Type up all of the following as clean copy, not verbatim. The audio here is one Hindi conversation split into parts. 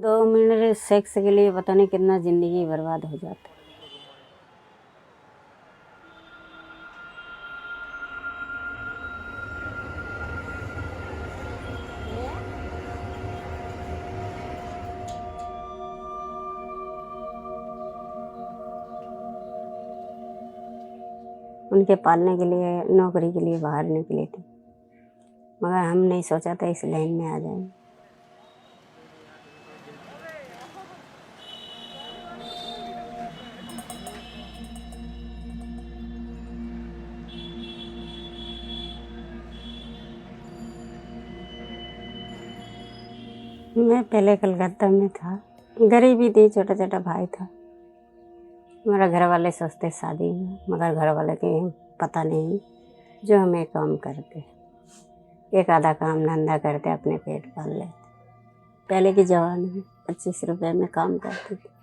2 मिनट सेक्स के लिए पता नहीं कितना ज़िंदगी बर्बाद हो जाता है। उनके पालने के लिए नौकरी के लिए बाहर निकले थे, मगर हम नहीं सोचा था इस लाइन में आ जाएंगे। मैं पहले कलकत्ता में था, गरीबी थी, छोटा छोटा भाई था। हमारा घर वाले सोचते शादी में, मगर घर वाले के पता नहीं जो हमें काम करते, एक आधा काम धंधा करते, अपने पेट पाल लेते। पहले के ज़माने में 25 रुपये में काम करते थे।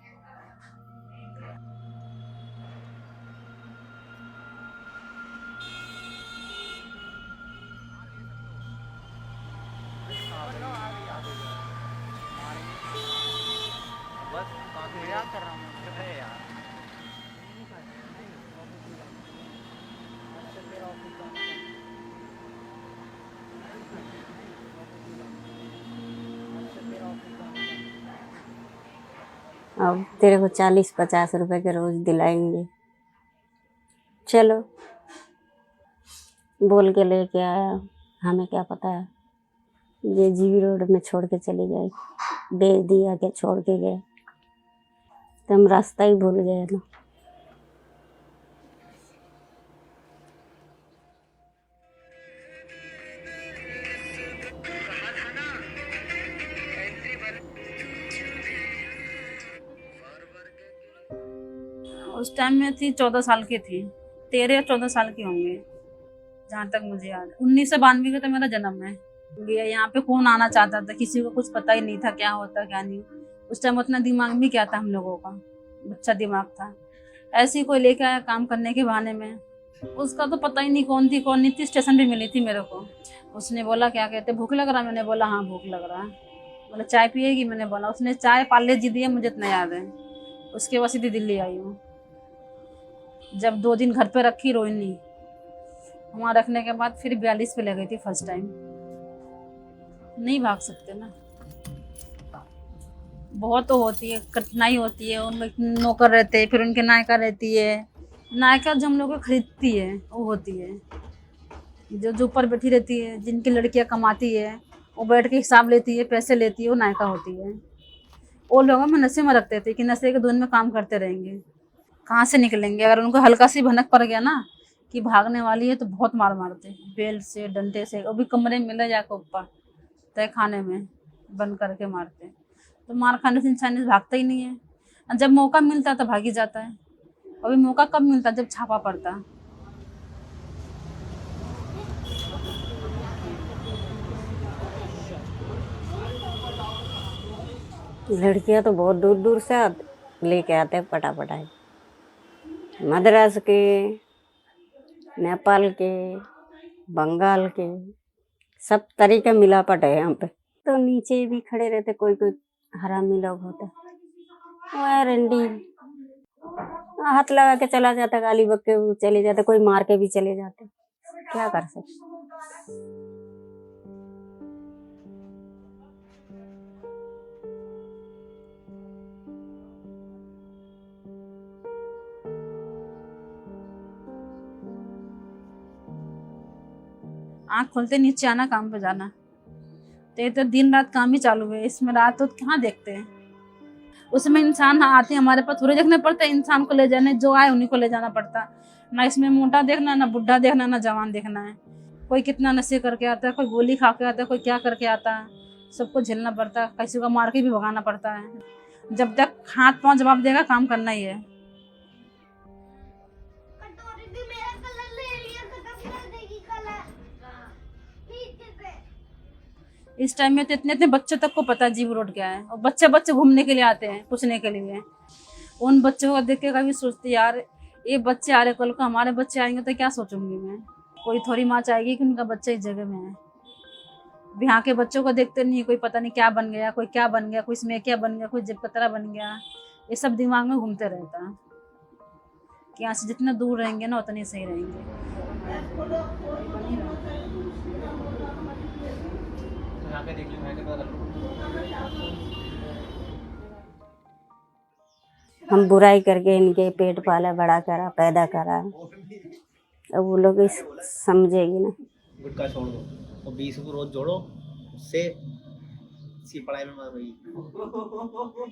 अब तेरे को 40-50 रुपए के रोज दिलाएंगे, चलो बोल के लेके आया। हमें क्या पता है ये जीवी रोड में छोड़ के चले गए, बेच दिया क्या छोड़ के गए, तो हम रास्ता ही भूल गए ना। उस टाइम में थी 14 साल की थी, 13 या 14 साल की होंगे जहाँ तक मुझे याद। 1992 का तो मेरा जन्म है। यहाँ पे कौन आना चाहता था, किसी को कुछ पता ही नहीं था क्या होता क्या नहीं। उस टाइम उतना दिमाग भी क्या था, हम लोगों का बच्चा दिमाग था। ऐसे ही कोई लेके आया काम करने के बहाने में, उसका तो पता ही नहीं कौन थी कौन नहीं थी। स्टेशन पे मिली थी मेरे को, उसने बोला क्या कहते भूख लग रहा है। मैंने बोला हाँ भूख लग रहा है। बोला चाय पिएगी, मैंने बोला। उसने चाय पार्ले जी दिए, मुझे इतना याद है। उसके बाद सीधी दिल्ली आई हूँ। जब 2 दिन घर पे रखी रोहिणी, वहाँ रखने के बाद फिर 42 पे ले गई थी फर्स्ट टाइम। नहीं भाग सकते ना, बहुत तो होती है, कठिनाई होती है। उनमें नौकर रहते हैं, फिर उनके नायका रहती है। नायका जो हम लोग को खरीदती है वो होती है, जो ऊपर बैठी रहती है, जिनकी लड़कियां कमाती है, वो बैठ के हिसाब लेती है, पैसे लेती है, वो नायका होती है। वो लोग हमें नशे में रखते थे कि नशे के धुन में काम करते रहेंगे, कहाँ से निकलेंगे। अगर उनको हल्का सी भनक पड़ गया ना कि भागने वाली है तो बहुत मार मारते, बेल्ट से डंडे से, वो भी कमरे में मिले जाकर ऊपर तय खाने में बंद करके मारते। तो मार खाने से इंसान भागता ही नहीं है। जब मौका मिलता तो भागी जाता है। अभी मौका कब मिलता, जब छापा पड़ता। लड़कियां तो बहुत दूर दूर से लेके आते हैं पटापटाई, मद्रास के, नेपाल के, बंगाल के, सब तरीके मिलापट है यहाँ पे। तो नीचे भी खड़े रहते, कोई कोई हरामी लोग होते, वो रंडी हाथ लगा के चला जाता, गाली बक के चले जाते, कोई मार के भी चले जाते। क्या कर सकते। आँख खोलते नीचे आना, काम पे जाना। तो ये तो दिन रात काम ही चालू है, इसमें रात तो कहाँ देखते हैं। उसमें इंसान आते हमारे पास थोड़े देखने पड़ते, इंसान को ले जाने जो आए उन्हीं को ले जाना पड़ता। ना इसमें मोटा देखना, ना बुढ़ा देखना, ना जवान देखना है। कोई कितना नशे करके आता है, कोई गोली खा के आता है, कोई क्या करके आता है, सबको झेलना पड़ता है। किसी को मार के भी भगाना पड़ता है। जब तक हाथ पांव जवाब देगा, काम करना ही है। इस टाइम में तो इतने इतने बच्चों तक को पता है जीव रोड क्या है, और बच्चे बच्चे घूमने के लिए आते हैं, पूछने के लिए। उन बच्चों को देख के कभी सोचती यार ये बच्चे आ रहे, कल को हमारे बच्चे आएंगे तो क्या सोचूंगी मैं। कोई थोड़ी माँ चाहेगी कि उनका बच्चा इस जगह में है। यहाँ के बच्चों को देखते नहीं, कोई पता नहीं क्या बन गया, कोई क्या बन गया, कोई इसमें क्या बन गया, कोई जेबकतरा बन गया, ये सब दिमाग में घूमते रहता है कि यहाँ से जितना दूर रहेंगे ना उतने सही रहेंगे। हम बुराई करके इनके पेट पाला, बड़ा करा, पैदा करा। अब वो लोग इस समझेगी ना। गुटखा छोड़ दो और 20 को रोज जोड़ो, उससे इसकी पढ़ाई में मदद होगी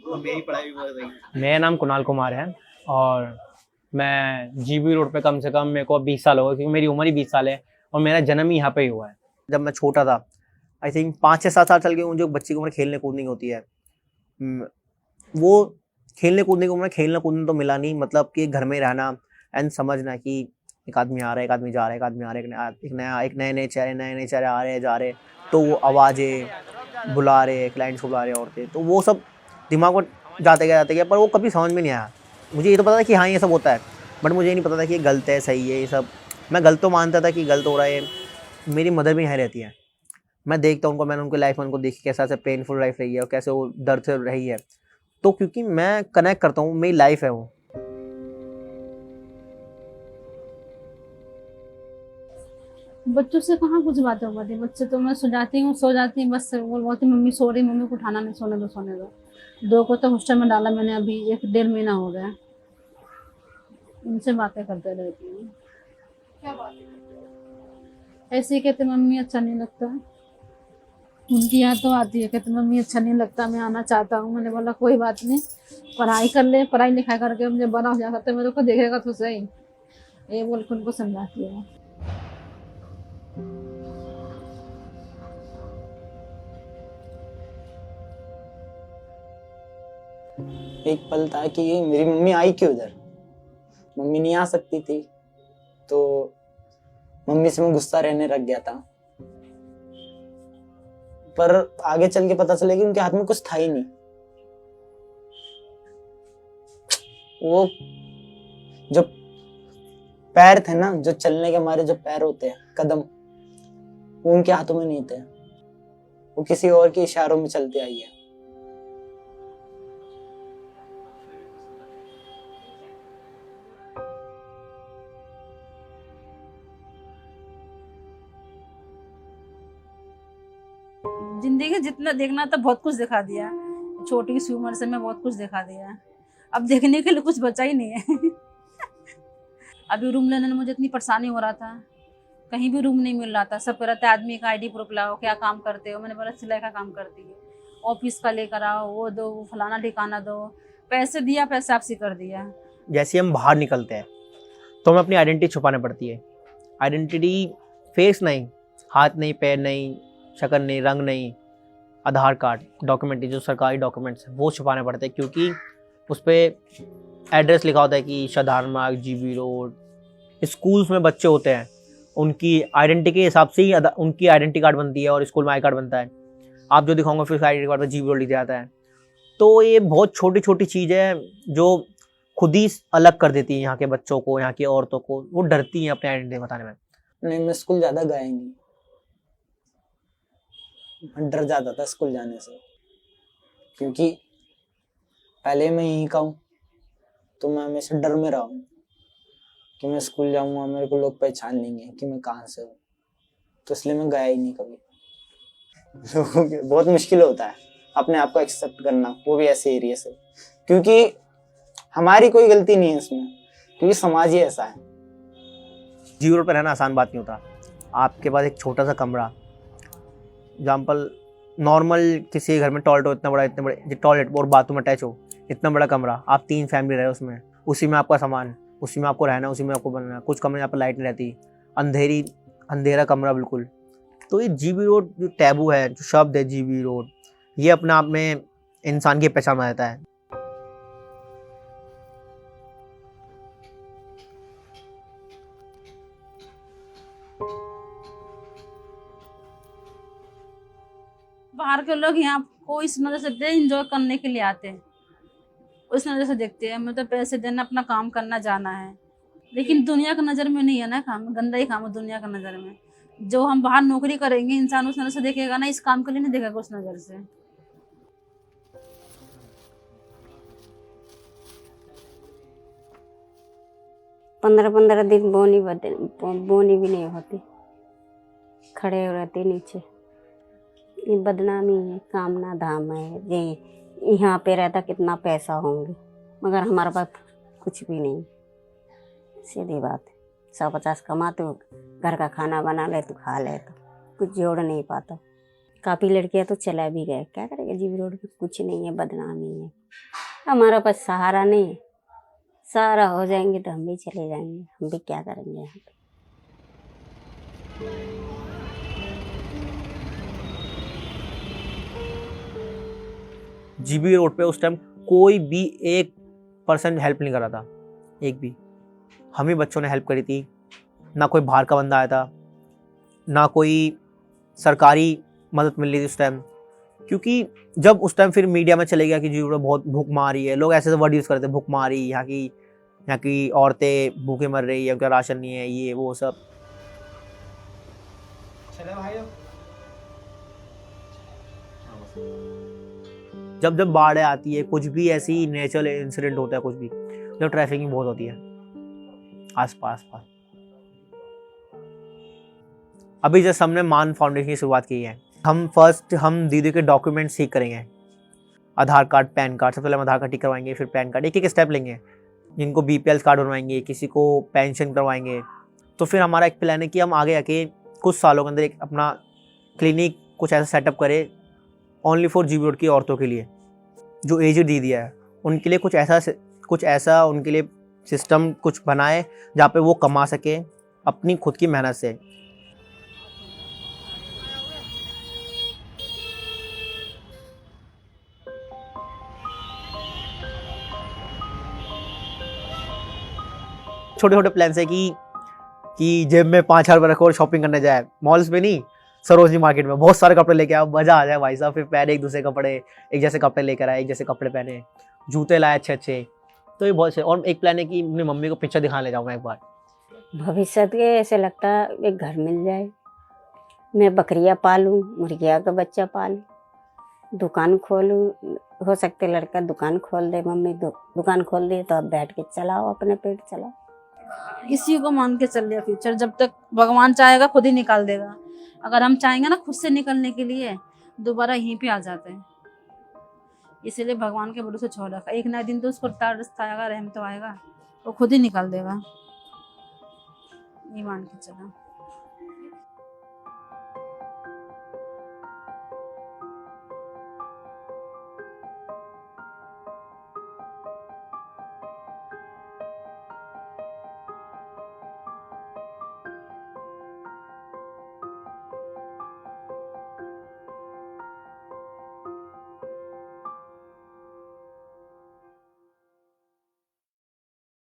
और मेरी पढ़ाई में मदद होगी। मेरा नाम कुणाल कुमार है और मैं जीबी रोड पे कम से कम मेरे को 20 साल हो गए, क्योंकि मेरी उम्र ही 20 साल है और मेरा जन्म ही यहाँ पे ही हुआ है। जब मैं छोटा था, आई थिंक 5 से 7 साल चल गए, जो बच्चे की उम्र खेलने कूदने की होती है, वो खेलने कूदने की उम्र, खेलना कूदना तो मिला नहीं, मतलब कि घर में रहना एंड समझना कि एक आदमी आ रहा है, एक आदमी जा रहा है, एक आदमी आ रहा है, एक नए नए चेहरे आ रहे हैं, जा रहे हैं, तो वो आवाज़ें बुला रहे हैं, क्लाइंट्स को बुला रहे हैं औरतें, तो वो सब दिमाग में जाते गया, पर वो कभी समझ में नहीं आया। मुझे ये तो पता था कि हाँ ये सब होता है, बट मुझे ये नहीं पता था कि ये गलत है, सही है, ये सब मैं गलत तो मानता था कि गलत हो रहा है। मेरी मदर भी यहाँ रहती है, मैं देखता हूँ उनको, मैंने उनकी लाइफ में उनको देखी कैसा पेनफुल लाइफ रही है और कैसे वो दर्द से रही है, तो क्योंकि मैं कनेक्ट करता हूँ, मेरी लाइफ है वो। बच्चों से कहाँ कुछ बातें हो पाती, बच्चे तो मैं सो जाती हूँ, बस वो बोलती मम्मी सो रही, मम्मी को उठाना नहीं, सोने दो। 2 को तो हॉस्टल में डाला मैंने, अभी 1-1.5 महीना हो गया। उनसे बातें करते रहती हूँ। क्या बात? ऐसे ही कहते मम्मी अच्छा नहीं लगता, उनकी याद तो आती है, कहते मम्मी अच्छा नहीं लगता, मैं आना चाहता हूँ। मैंने बोला कोई बात नहीं, पढ़ाई कर ले, पढ़ाई लिखाई करके मुझे बड़ा हो जाएगा तो मेरे को देखेगा तो सही, ये बोल के उनको समझाती है। एक पल था कि मेरी मम्मी आई क्यों उधर, मम्मी नहीं आ सकती थी, तो मम्मी से मैं गुस्सा रहने लग गया था। पर आगे चल के पता चला कि उनके हाथ में कुछ था ही नहीं। वो जो पैर थे ना, जो चलने के हमारे जो पैर होते हैं, कदम, वो उनके हाथों में नहीं थे, वो किसी और के इशारों में चलते आई है। जिंदगी जितना देखना था बहुत कुछ दिखा दिया, छोटी सी उम्र से मैं बहुत कुछ दिखा दिया, अब देखने के लिए कुछ बचा ही नहीं है। अभी रूम लेने में मुझे इतनी परेशानी हो रहा था, कहीं भी रूम नहीं मिल रहा था। सब कह रहा था आदमी का ID प्रूफ लाओ, क्या काम करते हो। मैंने बोला सिलाई का काम करती है, ऑफिस का लेकर आओ, वो दो, वो फलाना ठिकाना दो, पैसे दिया, पैसे आपसी कर दिया। जैसे हम बाहर निकलते हैं तो हमें अपनी आइडेंटिटी छुपानी पड़ती है। आइडेंटिटी फेस नहीं, हाथ नहीं, पैर नहीं, शक्ल नहीं, रंग नहीं, आधार कार्ड, डॉक्यूमेंट, जो सरकारी डॉक्यूमेंट्स हैं वो छुपाने पड़ते हैं, क्योंकि उस पर एड्रेस लिखा होता है कि शादार मार्ग, जीबी रोड। स्कूल्स में बच्चे होते हैं, उनकी आइडेंटिटी के हिसाब से ही उनकी आइडेंटिटी कार्ड बनती है और स्कूल में आई कार्ड बनता है। आप जो दिखाओगे फिर आइडेंटिटी कार्ड पर जीबी रोड लिख जाता है। तो ये बहुत छोटी छोटी चीज़ है जो खुद ही अलग कर देती है यहाँ के बच्चों को, यहाँ की औरतों को। वो डरती हैं अपनी आइडेंटिटी बताने में। नहीं, मैं स्कूल ज्यादा गया ही नहीं, मैं डर जाता था स्कूल जाने से, क्योंकि पहले मैं यहीं का हूँ, तो मैं हमेशा डर में रहा हूँ कि मैं स्कूल जाऊंगा, मेरे को लोग पहचान लेंगे कि मैं कहाँ से हूँ, तो इसलिए मैं गया ही नहीं कभी। लोगों के बहुत मुश्किल होता है अपने आप को एक्सेप्ट करना, वो भी ऐसे एरिया से, क्योंकि हमारी कोई गलती नहीं है इसमें, क्योंकि समाज ही ऐसा है। जीबी रोड पर रहना आसान बात नहीं होता। आपके पास एक छोटा सा कमरा, एग्जाम्पल नॉर्मल किसी घर में टॉयलेट हो, इतने बड़े टॉयलेट और बाथरूम अटैच हो, इतना बड़ा कमरा, आप 3 फैमिली रहे उसमें, उसी में आपका सामान, उसी में आपको रहना, उसी में आपको बनना। कुछ कमरे यहाँ पर लाइट नहीं रहती, अंधेरा कमरा बिल्कुल। तो ये जीबी रोड जो टैबू है, जो शब्द है जीबी रोड, ये अपने आप में इंसान की पहचान बना देता है। बाहर के लोग यहाँ को इस नजर से एंजॉय करने के लिए आते हैं, उस नजर से देखते हैं, मतलब पैसे देना, अपना काम करना, जाना है। लेकिन दुनिया की नज़र में नहीं है ना काम, गंदा ही काम है दुनिया की नज़र में। जो हम बाहर नौकरी करेंगे इंसान उस नजर से देखेगा ना, इस काम के लिए नहीं देखेगा उस नजर से। 15-15 दिन बोनी भी नहीं होती, खड़े हो रहते नीचे। ये बदनामी है, काम ना धाम है। ये यहाँ पे रहता कितना पैसा होंगे, मगर हमारे पास कुछ भी नहीं। सीधी बात है, 150 कमाते हो, घर का खाना बना ले तो खा ले, तो कुछ जोड़ नहीं पाता। काफ़ी लड़कियाँ तो चला भी गए, क्या करेंगे, जीबी रोड पे कुछ नहीं है, बदनामी है। हमारा पास सहारा नहीं है, सहारा हो जाएंगे तो हम भी चले जाएंगे, हम भी क्या करेंगे यहाँ पे। जीबी रोड पे उस टाइम कोई भी 1% हेल्प नहीं कर रहा था, एक भी। हम ही बच्चों ने हेल्प करी थी, ना कोई बाहर का बंदा आया था, ना कोई सरकारी मदद मिल रही थी उस टाइम। क्योंकि जब उस टाइम फिर मीडिया में चले गया कि जीबी रोड बहुत भूखमारी है, लोग ऐसे वर्ड यूज़ करते, भूखमारी, यहाँ की औरतें भूखे मर रही है, उनका राशन नहीं है, ये वो सब। जब जब बाढ़ आती है, कुछ भी ऐसी नेचुरल इंसिडेंट होता है, कुछ भी, जब ट्रैफिकिंग बहुत होती है आस पास। अभी जैसे हमने मान फाउंडेशन की शुरुआत की है, हम दीदी के डॉक्यूमेंट ठीक करेंगे, आधार कार्ड, पैन कार्ड। सबसे पहले हम आधार कार्ड ठीक करवाएंगे, फिर पैन कार्ड, एक एक स्टेप लेंगे। जिनको BPL कार्ड बनवाएंगे, किसी को पेंशन करवाएंगे। तो फिर हमारा एक प्लान है कि हम आगे आके कुछ सालों के अंदर एक अपना क्लिनिक कुछ ऐसा सेटअप करें ओनली फॉर जीबी रोड की औरतों के लिए, जो एज दीदी है उनके लिए कुछ ऐसा उनके लिए सिस्टम कुछ बनाए जहाँ पे वो कमा सके अपनी खुद की मेहनत से। छोटे छोटे प्लान है कि जेब में 5,000 रुपये रखो और शॉपिंग करने जाए, मॉल्स में नहीं, सरोजनी मार्केट में बहुत सारे कपड़े लेके आओ, मजा आ जाए भाई साहब। फिर पहने एक दूसरे कपड़े, एक जैसे कपड़े लेकर आए, एक जैसे कपड़े पहने, जूते लाए अच्छे अच्छे। तो ये बहुत अच्छे। और एक प्लान है कि अपनी मम्मी को पिक्चर दिखाने ले जाऊँ मैं एक बार। भविष्य के ऐसे लगता है एक घर मिल जाए, मैं बकरियां पालूं, मुर्गिया का बच्चा पालूं, दुकान खोलूं। हो सकते लड़का दुकान खोल दे, मम्मी दुकान खोल दे तो अब बैठ के चलाओ, अपने पेट चलाओ। किसी को मान के चल लिया फ्यूचर, जब तक भगवान चाहेगा खुद ही निकाल देगा। अगर हम चाहेंगे ना खुद से निकलने के लिए, दोबारा यहीं पे आ जाते हैं। इसीलिए भगवान के भरोसे छोड़ रखा, एक ना दिन तो उसको रास्ता आएगा, रहम तो आएगा, वो खुद ही निकाल देगा, ये मान के चला।